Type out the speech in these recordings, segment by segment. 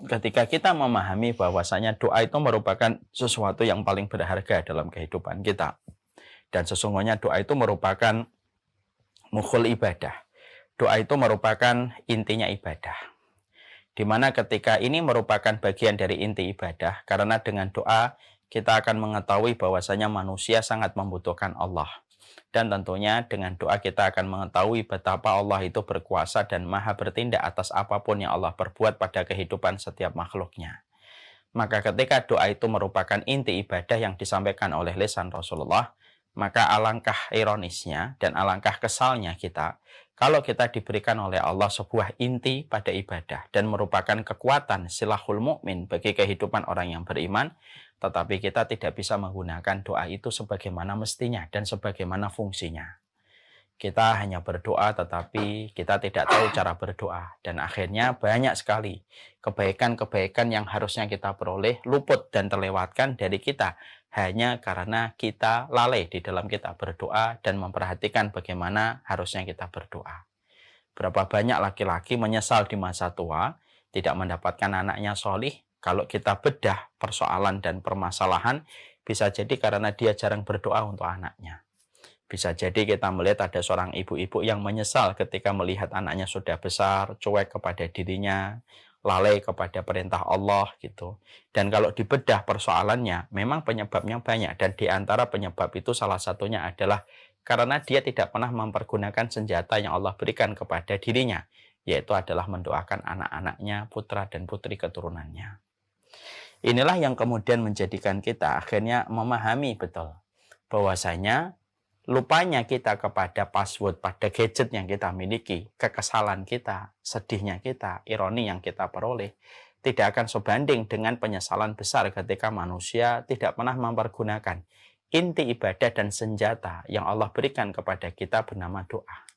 ketika kita memahami bahwasanya doa itu merupakan sesuatu yang paling berharga dalam kehidupan kita. Dan sesungguhnya doa itu merupakan mukhul ibadah. Doa itu merupakan intinya ibadah. Di mana ketika ini merupakan bagian dari inti ibadah, karena dengan doa kita akan mengetahui bahwasanya manusia sangat membutuhkan Allah. Dan tentunya dengan doa kita akan mengetahui betapa Allah itu berkuasa dan maha bertindak atas apapun yang Allah perbuat pada kehidupan setiap makhluknya. Maka ketika doa itu merupakan inti ibadah yang disampaikan oleh lisan Rasulullah, maka alangkah ironisnya dan alangkah kesalnya kita kalau kita diberikan oleh Allah sebuah inti pada ibadah dan merupakan kekuatan silahul mukmin bagi kehidupan orang yang beriman, tetapi kita tidak bisa menggunakan doa itu sebagaimana mestinya dan sebagaimana fungsinya. Kita hanya berdoa tetapi kita tidak tahu cara berdoa. Dan akhirnya banyak sekali kebaikan-kebaikan yang harusnya kita peroleh luput dan terlewatkan dari kita. Hanya karena kita lalai di dalam kita berdoa dan memperhatikan bagaimana harusnya kita berdoa. Berapa banyak laki-laki menyesal di masa tua tidak mendapatkan anaknya solih. Kalau kita bedah persoalan dan permasalahan, bisa jadi karena dia jarang berdoa untuk anaknya. Bisa jadi kita melihat ada seorang ibu-ibu yang menyesal ketika melihat anaknya sudah besar, cuek kepada dirinya, lalai kepada perintah Allah gitu. Dan kalau dibedah persoalannya, memang penyebabnya banyak. Dan di antara penyebab itu salah satunya adalah karena dia tidak pernah mempergunakan senjata yang Allah berikan kepada dirinya, yaitu adalah mendoakan anak-anaknya, putra dan putri keturunannya. Inilah yang kemudian menjadikan kita akhirnya memahami betul bahwasanya lupanya kita kepada password pada gadget yang kita miliki, kekesalan kita, sedihnya kita, ironi yang kita peroleh, tidak akan sebanding dengan penyesalan besar ketika manusia tidak pernah mempergunakan inti ibadah dan senjata yang Allah berikan kepada kita bernama doa.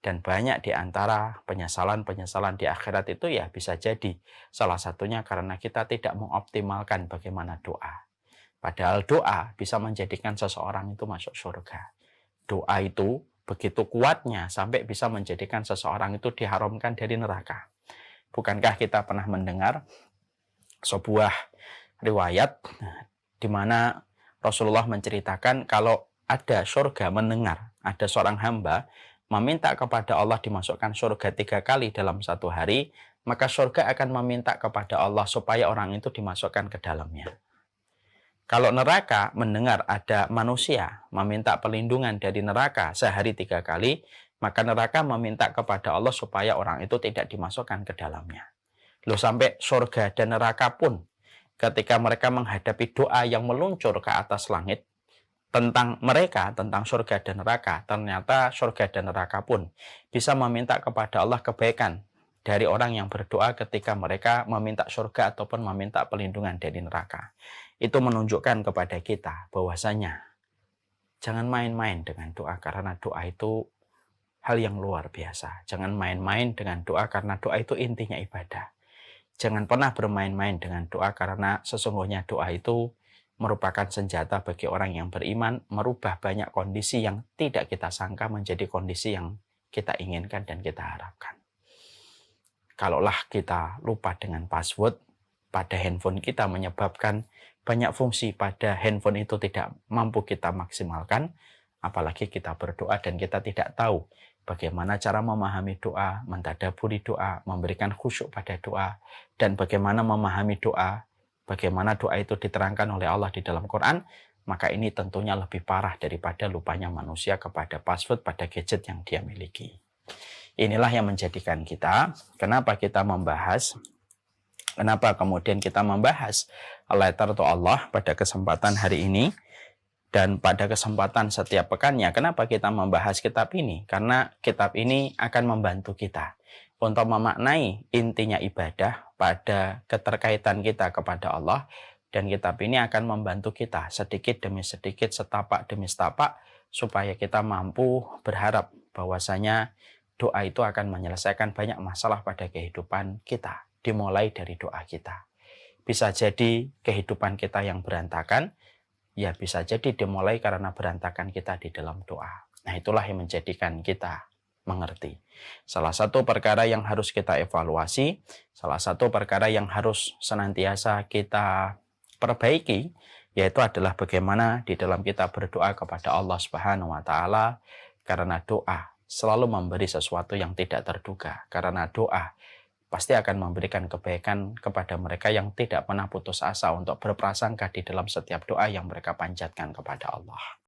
Dan banyak di antara penyesalan-penyesalan di akhirat itu ya bisa jadi salah satunya karena kita tidak mengoptimalkan bagaimana doa. Padahal doa bisa menjadikan seseorang itu masuk surga. Doa itu begitu kuatnya sampai bisa menjadikan seseorang itu diharamkan dari neraka. Bukankah kita pernah mendengar sebuah riwayat di mana Rasulullah menceritakan kalau ada surga mendengar, ada seorang hamba meminta kepada Allah dimasukkan surga 3 kali dalam satu hari, maka surga akan meminta kepada Allah supaya orang itu dimasukkan ke dalamnya. Kalau neraka mendengar ada manusia meminta perlindungan dari neraka sehari 3 kali, maka neraka meminta kepada Allah supaya orang itu tidak dimasukkan ke dalamnya. Loh, sampai surga dan neraka pun ketika mereka menghadapi doa yang meluncur ke atas langit tentang mereka, tentang surga dan neraka, ternyata surga dan neraka pun bisa meminta kepada Allah kebaikan dari orang yang berdoa ketika mereka meminta surga ataupun meminta perlindungan dari neraka. Itu menunjukkan kepada kita bahwasanya jangan main-main dengan doa, karena doa itu hal yang luar biasa. Jangan main-main dengan doa karena doa itu intinya ibadah. Jangan pernah bermain-main dengan doa karena sesungguhnya doa itu merupakan senjata bagi orang yang beriman, merubah banyak kondisi yang tidak kita sangka menjadi kondisi yang kita inginkan dan kita harapkan. Kalaulah kita lupa dengan password pada handphone kita menyebabkan banyak fungsi pada handphone itu tidak mampu kita maksimalkan, apalagi kita berdoa dan kita tidak tahu bagaimana cara memahami doa, mentadaburi doa, memberikan khusyuk pada doa, dan bagaimana memahami doa, bagaimana doa itu diterangkan oleh Allah di dalam Quran, maka ini tentunya lebih parah daripada lupanya manusia kepada password pada gadget yang dia miliki. Inilah yang menjadikan kita, kenapa kemudian kita membahas letter to Allah pada kesempatan hari ini, dan pada kesempatan setiap pekannya. Kenapa kita membahas kitab ini? Karena kitab ini akan membantu kita untuk memaknai intinya ibadah pada keterkaitan kita kepada Allah, dan kitab ini akan membantu kita sedikit demi sedikit, setapak demi setapak, supaya kita mampu berharap bahwasanya doa itu akan menyelesaikan banyak masalah pada kehidupan kita, dimulai dari doa kita. Bisa jadi kehidupan kita yang berantakan, ya bisa jadi dimulai karena berantakan kita di dalam doa. Nah, itulah yang menjadikan kita mengerti. Salah satu perkara yang harus kita evaluasi, salah satu perkara yang harus senantiasa kita perbaiki, yaitu adalah bagaimana di dalam kita berdoa kepada Allah Subhanahu wa Ta'ala, karena doa selalu memberi sesuatu yang tidak terduga. Karena doa pasti akan memberikan kebaikan kepada mereka yang tidak pernah putus asa untuk berprasangka di dalam setiap doa yang mereka panjatkan kepada Allah.